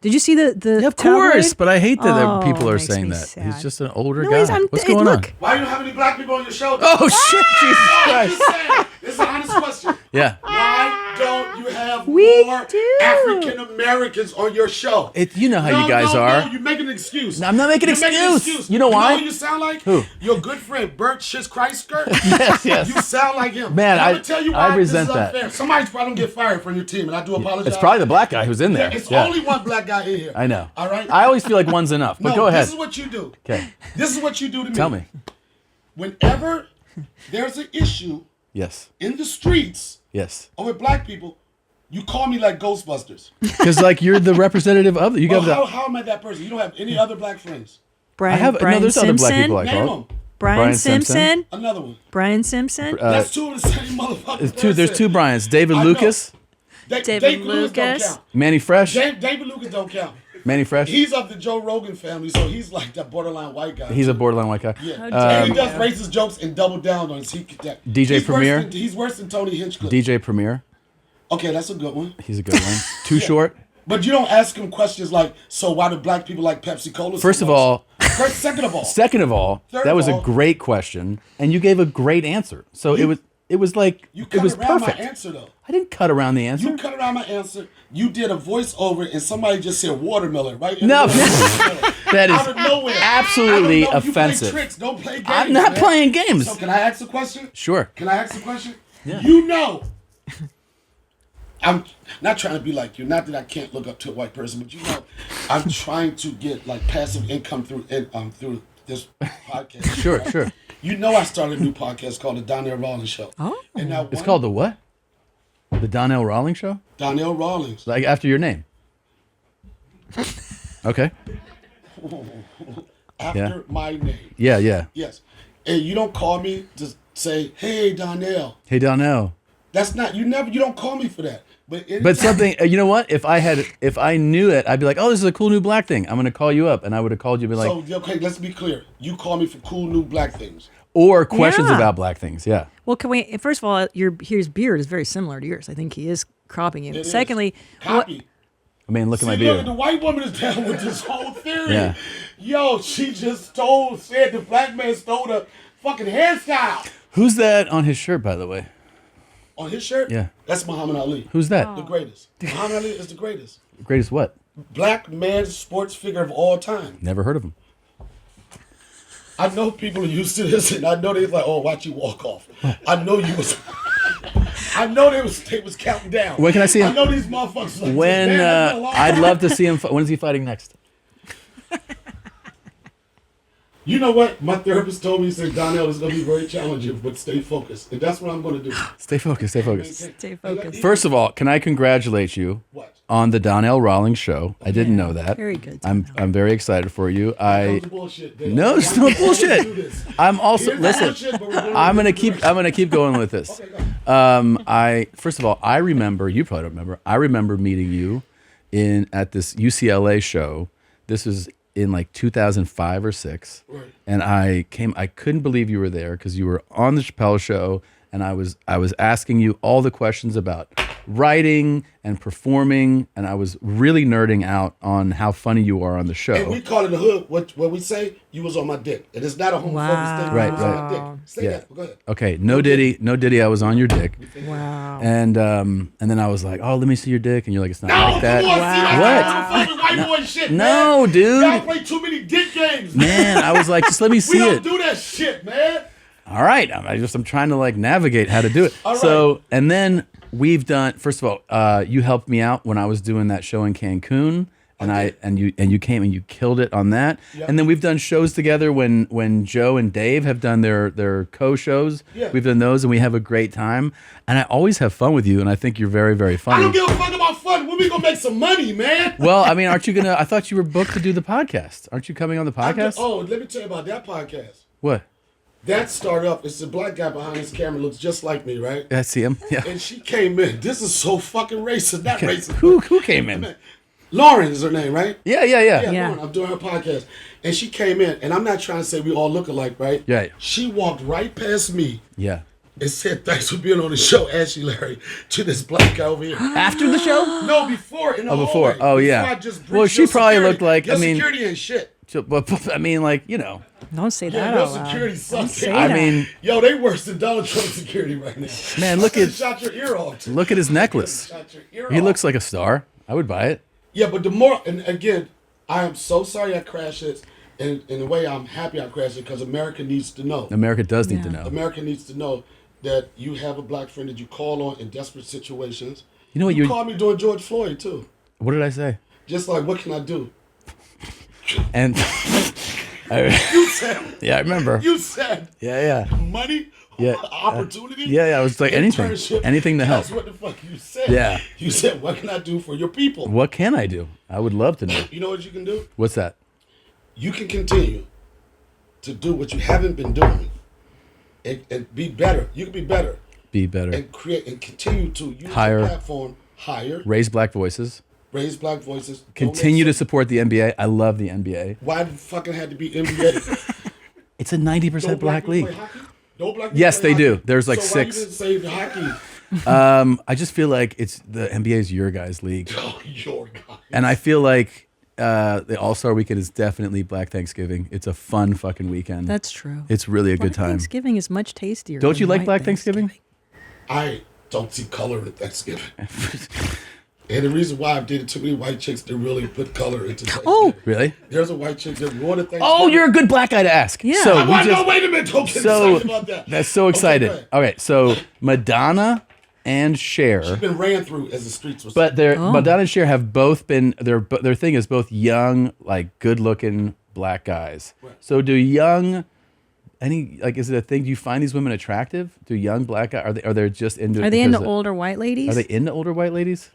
Did you see the Yeah, of course, tabloid? but I hate that people are makes saying me that. sad. He's just an older No, guy. What's going on? Why you don't have any black people on your show? Oh, shit, Jesus I'm Christ. just saying. It's an honest question. Yeah. Why don't you have We more do. African Americans on your show? You know how you guys are. No, you're making an excuse. No, I'm not making an excuse. You know why? You know who you sound like? Who? Your good friend, Bert Shiz-Christ-Skirt. Yes. You sound like him. Man, and I'm going to tell you why I resent this is that. unfair. Somebody's probably going to get fired from your team, and I do apologize. It's probably the black guy who's in there. It's Yeah. only one black guy in here. I know. All right? I always feel like one's enough, but No, go ahead. This is what you do. Okay. This is what you do to me. Tell me. Whenever there's an issue Yes. in the streets Yes. or with black people, you call me like Ghostbusters. Because like you're the representative of you. Well, got how am I that person? You don't have any other black friends. Brian, I have Brian no. There's Simpson. other black people I Name call. them. Brian Simpson. Another one. Brian Simpson. That's two of the same motherfuckers. There's two Bryans. David I know. Lucas, David Lucas don't Lucas. count. Manny Fresh. David Lucas don't count. Manny Fresh. He's of the Joe Rogan family, so he's like that borderline white guy. He's a borderline white guy. Yeah. How And he dare does racist jokes and double down on it. DJ Premier. He's worse than Tony Hinchcliffe. DJ Premier. Okay, that's a good one. He's a good one. Too short. But you don't ask him questions like, so why do black people like Pepsi Cola so First of much? all. Second of all. That Third was of a all. great question, and you gave a great answer. So it was like You it cut was around perfect. my answer, though. I didn't cut around the answer. You cut around my answer. You did a voiceover, and somebody just said watermelon, right? No. That is Out of nowhere. absolutely I don't know. offensive. You play tricks. Don't play games. I'm not man. playing games. So can I ask a question? Sure. Can I ask a question? Yeah. You know, I'm not trying to be like you. Not that I can't look up to a white person, but you know, I'm trying to get like passive income through this podcast. Sure, right? sure. You know, I started a new podcast called the Donnell Rawlings Show. Oh. And now It's called the what? The Donnell Rawlings Show? Donnell Rawlings. Like after your name. Okay. After my name. Yeah, yeah. Yes. And you don't call me to say, "Hey, Donnell." Hey Donnell. That's not you don't call me for that. But But something, you know what? If I knew it, I'd be like, oh, this is a cool new black thing. I'm gonna call you up, and I would have called you, and be like, so okay, let's be clear. You call me for cool new black things. or questions Yeah. about black things. Yeah. Well, can we? First of all, his beard is very similar to yours. I think he is cropping you. It is. Secondly, Copy. I mean, look at my See, look, beard. the white woman is down with this whole theory. Yeah. Yo, she just said the black man stole the fucking hairstyle. Who's that on his shirt, by the way? On his shirt? Yeah. That's Muhammad Ali. Who's that? The greatest. Muhammad Ali is the greatest. Greatest what? Black man sports figure of all time. Never heard of him. I know people are used to this, and I know they're like, "Oh, watch you walk off." I know you was. I know they was counting down. When can I see him? I know these motherfuckers. Like, When "Man, that's been a long I'd time." love to see him. When is he fighting next? You know what? My therapist told me, he said, Donnell, it's going to be very challenging, but stay focused. And that's what I'm going to do. Stay focused. Stay focused. Stay focused. First of all, can I congratulate you What? on the Donnell Rawlings show? I didn't know that. Very good, I'm very excited for you. That was bullshit, Dave. No, it's Why not do you do bullshit. this? I'm also Here's listen. bullshit, but we're going I'm in gonna this keep. direction. I'm gonna keep going with this. Okay, go. I first of all, I remember. You probably don't remember. I remember meeting you at this UCLA show. This was in like 2005 or 6, Right. and I couldn't believe you were there because you were on the Chappelle show, and I was asking you all the questions about writing and performing, and I was really nerding out on how funny you are on the show. And we call it in the hood, what we say, you was on my dick. And it's not a homophobic thing. Right, You was on right. my dick. Say Yeah. that. Go ahead. Okay, no Diddy, I was on your dick. Wow. And then I was like, oh, let me see your dick. And you're like, it's not No, like that. come on, see, that's What? homophobic white boy shit, No, man. dude. Y'all play too many dick games. Man, I was like, just let me We see don't it. do that shit, man. All right. I'm trying to like navigate how to do it. All So, right. and then we've done, first of all, you helped me out when I was doing that show in Cancun. And you came and you killed it on that. Yep. And then we've done shows together when Joe and Dave have done their co-shows. Yeah. We've done those and we have a great time. And I always have fun with you, and I think you're very, very I funny. don't give a fuck about fun. When we gonna make some money, man? Well, I mean, aren't you gonna? I thought you were booked to do the podcast. Aren't you coming on the podcast? Oh, let me tell you about that podcast. What? That started up. It's a black guy behind his camera, looks just like me, right? I see him. Yeah. And she came in. This is so fucking racist. Not racist. Who came in? Lauren is her name, right? Yeah. Yeah. Lauren. I'm doing her podcast. And she came in, and I'm not trying to say we all look alike, right? Yeah. She walked right past me, Yeah. and said, "Thanks for being on the show, Ashley Larry," to this black guy over here. After the show? No, before in the Before. hallway. Oh, yeah. Before I just Well, breached she your probably security. looked like- Your I mean- security ain't shit. But I mean, like, you know. Don't say Yeah, that your out loud. security Don't sucks. say I that. mean, Yo, they worse than Donald Trump's security right now. Man, I look could've at- shot your ear off. look at his necklace. Shot your ear He off. looks like a star. I would buy it. Yeah, but the more, and again, I am so sorry I crashed it, and in a way I'm happy I crashed it because America needs to know. America does need to Yeah. know. America needs to know that you have a black friend that you call on in desperate situations. You know what You you called me during George Floyd too. What did I say? Just like, what can I do? And You said, yeah, I remember. you said Yeah. money, Yeah. opportunity. Yeah, it was like anything. Internship. Anything to help. That's what the fuck you said. Yeah. You said, what can I do for your people? What can I do? I would love to know. You know what you can do? What's that? You can continue to do what you haven't been doing and be better. You can be better Be better. and create and continue to use Hire. your platform, hire, Raise black voices. raise black voices. Continue to donate. support the NBA. I love the NBA. Why did it fucking had to be NBA? It's a 90% black people league. play hockey? Don't black people Yes, play they do. hockey? There's like so 6. Why you didn't say the hockey? I just feel like it's the NBA's your guys' league. Oh, your guy. And I feel like the All-Star Weekend is definitely Black Thanksgiving. It's a fun fucking weekend. That's true. It's really a good Black time. Thanksgiving is much tastier. Don't than you like white Black Thanksgiving? I don't see color in Thanksgiving. And the reason why I've dated too many white chicks to really put color into Thanksgiving. Oh! Really? There's a white chick that wanted Thanksgiving. Oh, you're a good black guy to ask. Yeah. So I we just, wait a minute. Don't get so excited about that. that's so Okay, excited. go ahead. Okay, so Madonna and Cher, Been ran through as the streets was. but Madonna and Cher have both been their thing is both young, like good-looking black guys. Right. So do young is it a thing? Do you find these women attractive? Do young black guys are they just into? Are they into because older white ladies? Are they into older white ladies?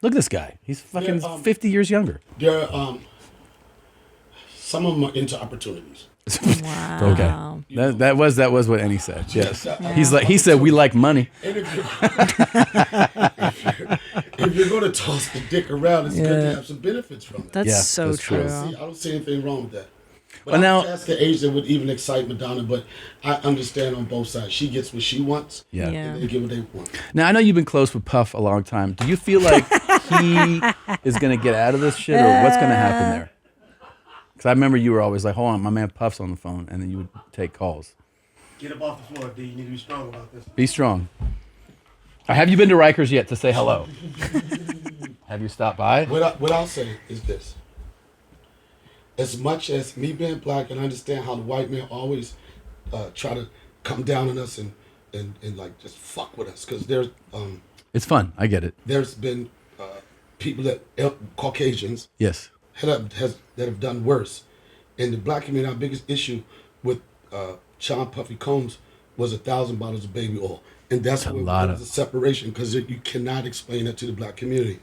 Look at this guy. He's fucking Yeah, 50 years younger. there, some of them are into opportunities. Wow. Okay. That was what Annie said. Yes. Yeah. He said we like money. And if you're going to toss the dick around, it's good Yeah. to have some benefits from it. That's Yeah, so that's true. true. I don't see anything wrong with that. But Well, now- that's the age that would even excite Madonna, but I understand on both sides. She gets what she wants, Yeah. Yeah. and they get what they want. Now I know you've been close with Puff a long time. Do you feel like he is going to get out of this shit, or what's going to happen there? Because I remember you were always like, "Hold on, my man Puff's on the phone," and then you would take calls. Get up off the floor, D. You need to be strong about this. Be strong. Have you been to Rikers yet to say hello? Have you stopped by? What I'll say is this. As much as me being black and understand how the white man always try to come down on us and like just fuck with us, because It's fun. I get it. there's been people that Caucasians Yes. that have done worse. In the black community, our biggest issue with Sean Puffy Combs was 1,000 bottles of baby oil, and that's what lot was of- the separation, because you cannot explain that to the black community.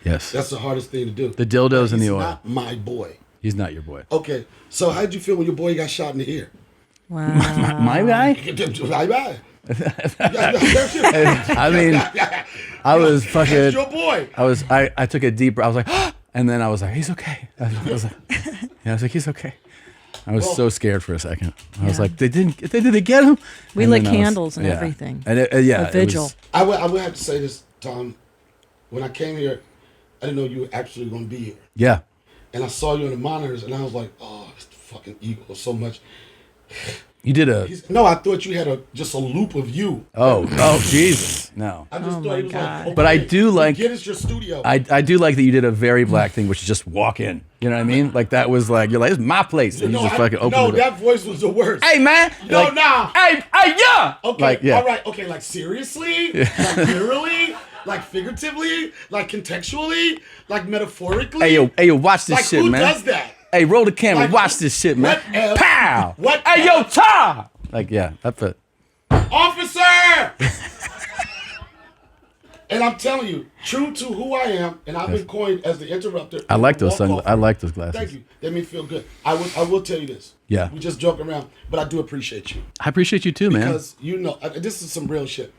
Yes. That's the hardest thing to do. The dildos and the He's oil. not my boy. He's not your boy. Okay, so how did you feel when your boy got shot in the ear? Wow. My guy? Bye-bye. I mean, I was That's fucking. your boy. I took a deep breath. I was like, and then I was like, he's okay. I was like, he's okay. I was so scared for a second. I was Yeah. like, did they get him? We And lit then I was- candles and yeah. everything. And A it vigil. was- I would have to say this, Tom. When I came here, I didn't know you were actually going to be here. yeah. And I saw you on the monitors, and I was like, oh, this fucking ego so much. You did a. No, I thought you had just a loop of you. Oh, Jesus. No. I just Oh thought my it was God. like, But I okay, do like- Get us your studio. I do like that you did a very black thing, which is just walk in. You know what I mean? Like that was like, you're like, this is my place. And you just fucking open no, it up. that voice was the worst. Hey, man. No, Like, nah. Hey, yeah. Okay, Like, yeah. all right, okay, like seriously? Like literally? Like figuratively? Like contextually? Like metaphorically? Hey, yo, watch this like shit, who man. does that? Hey, roll the camera. Like, Watch this shit, man. what else? Pow. What Hey, yo, else? ta. Like, yeah, that's it. Officer! And I'm telling you, true to who I am, and I've been coined as the interrupter. I like those walk sunglasses. off. I like those glasses. Thank you. They make me feel good. I will tell you this. Yeah. We just joking around, but I do appreciate you. I appreciate you too, man. Because this is some real shit.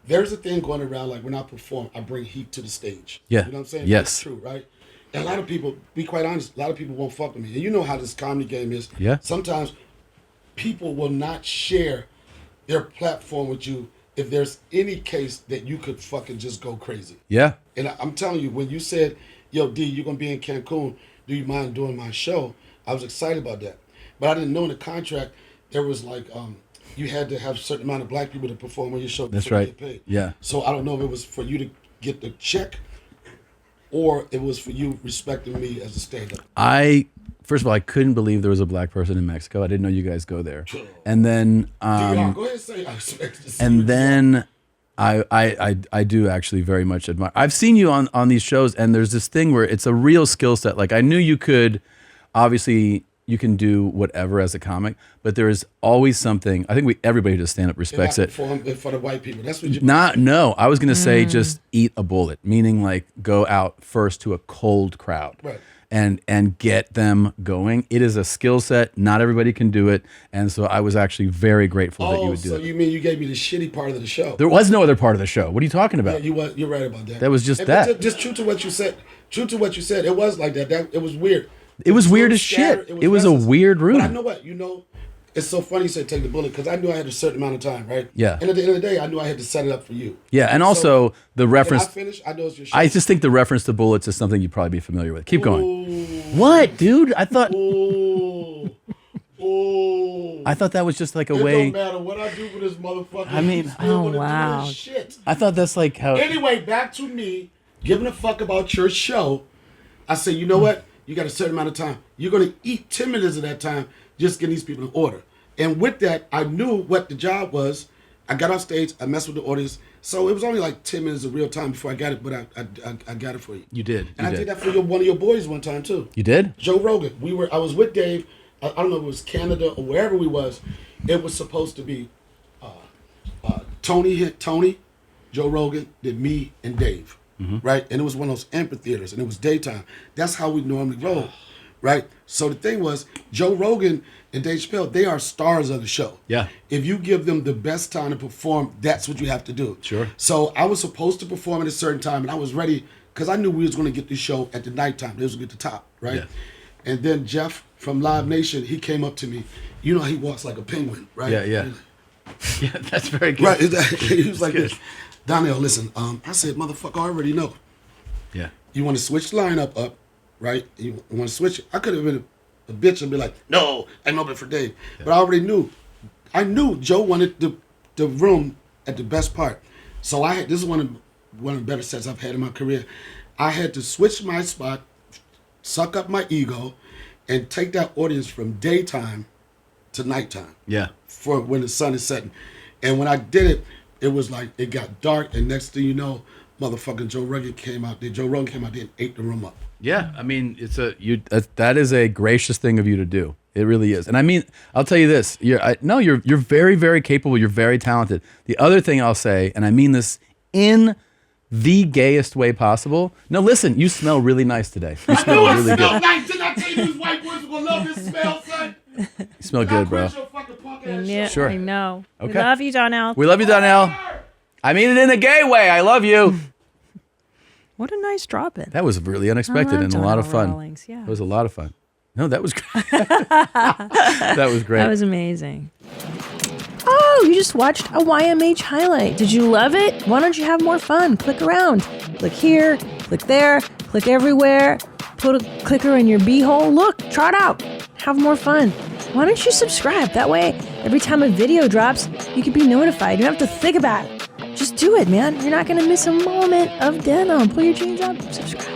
There's a thing going around like when I perform, I bring heat to the stage. Yeah. You know what I'm saying? Yes. It's true, right? And a lot of people, be quite honest, a lot of people won't fuck with me. And you know how this comedy game is. Yeah. Sometimes people will not share their platform with you if there's any case that you could fucking just go crazy. Yeah. And I'm telling you, when you said, yo, D, you're going to be in Cancun, do you mind doing my show? I was excited about that. But I didn't know in the contract there was like, you had to have a certain amount of black people to perform on your show. That's before you right. get paid. Yeah. So I don't know if it was for you to get the check or it was for you respecting me as a stand-up. First of all, I couldn't believe there was a black person in Mexico. I didn't know you guys go there. And then, go ahead and say I respect to see and what then I do actually very much admire. I've seen you on these shows, and there's this thing where it's a real skill set. Like, I knew you could, obviously, you can do whatever as a comic, but there is always something. I think everybody who does stand up respects it. for the white people. That's what you. No. I was gonna say just eat a bullet, meaning like go out first to a cold crowd, Right. and get them going. It is a skill set. Not everybody can do it, and so I was actually very grateful that you would do so it. you mean you gave me the shitty part of the show? There was no other part of the show. What are you talking about? Yeah, you're right about that. That was just And that. Just true to what you said. True to what you said. It was like that. It was weird. It was weird as Scattered, shit. It was a restless. weird room. But I know what it's so funny you said take the bullet because I knew I had a certain amount of time, right? Yeah. And at the end of the day, I knew I had to set it up for you. Yeah, and also the Did I reference. finish? I know it's your show. I just think the reference to bullets is something you'd probably be familiar with. Keep going. Ooh. What, dude? I thought Ooh. Ooh. I thought that was just like a It way. don't matter what I do with this motherfucker. I mean, he's still oh, gonna do wow. his shit. I thought that's like how. Anyway, back to me giving a fuck about your show. I say, you know what? You got a certain amount of time. You're going to eat 10 minutes of that time just getting these people in order. And with that, I knew what the job was. I got off stage. I messed with the audience. So it was only like 10 minutes of real time before I got it, but I got it for you. You did. And I You did did. that for one of your boys one time, too. You did? Joe Rogan. I was with Dave. I don't know if it was Canada or wherever we was. It was supposed to be Tony, Joe Rogan, then me and Dave. Right? And it was one of those amphitheaters, and it was daytime. That's how we normally roll, right? So the thing was, Joe Rogan and Dave Chappelle, they are stars of the show. Yeah. If you give them the best time to perform, that's what you have to do. Sure. So I was supposed to perform at a certain time, and I was ready, because I knew we was going to get the show at the nighttime. They was going to get the top, right? Yeah. And then Jeff from Live Nation, he came up to me. You know how he walks like a penguin, right? Yeah. Yeah, that's very good. Right. He was like good. this. Donnell, listen, I said, motherfucker, I already know. Yeah. You want to switch the lineup up, right? You want to switch it. I could have been a bitch and be like, no, I'm open for Dave. Yeah. But I already knew. I knew Joe wanted the room at the best part. So this is one of the better sets I've had in my career. I had to switch my spot, suck up my ego, and take that audience from daytime to nighttime. Yeah. For when the sun is setting. And when I did it, it was like it got dark, and next thing you know, motherfucking Joe Rogan came out there and ate the room up. Yeah, I mean, that is a gracious thing of you to do. It really is. And I mean, I'll tell you this: you're very, very capable. You're very talented. The other thing I'll say, and I mean this in the gayest way possible. No, listen, you smell really nice today. You smell really good. Nice. Didn't I tell you these white boys were gonna love this smell, son? You smell good, bro. Sure. I know. Okay. We love you, Donnell. We love you, Donnell. I mean it in a gay way. I love you. What a nice drop in. That was really unexpected and a lot of fun. Rawlings, yeah. It was a lot of fun. No, that was great. That was great. That was amazing. Oh, you just watched a YMH highlight. Did you love it? Why don't you have more fun? Click around. Click here, click there, click everywhere. Put a clicker in your beehole. Look, try it out. Have more fun. Why don't you subscribe? That way, every time a video drops, you can be notified. You don't have to think about it. Just do it, man. You're not going to miss a moment of denim. Pull your jeans up, subscribe.